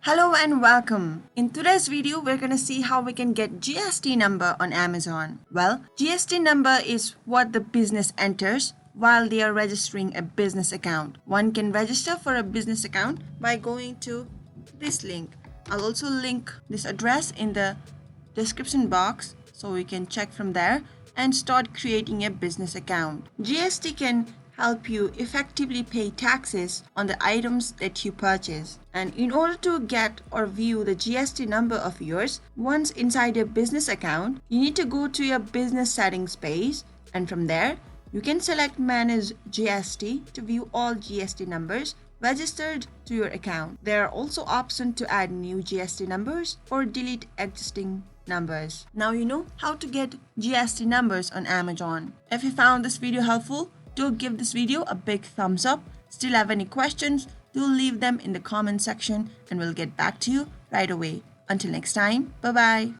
Hello and welcome. In today's video, we're going to see how we can get GST number on Amazon. Well, GST number is what the business enters while they are registering a business account. One can register for a business account by going to this link. I'll also link this address in the description box so you can check from there and start creating a business account. GST can help you effectively pay taxes on the items that you purchase. And in order to get or view the GST number of yours, once inside your business account, you need to go to your business settings page, and from there, you can select Manage GST to view all GST numbers registered to your account. There are also options to add new GST numbers or delete existing numbers. Now you know how to get GST numbers on Amazon. If you found this video helpful, do give this video a big thumbs up. Still have any questions, do leave them in the comment section and we'll get back to you right away. Until next time, bye-bye.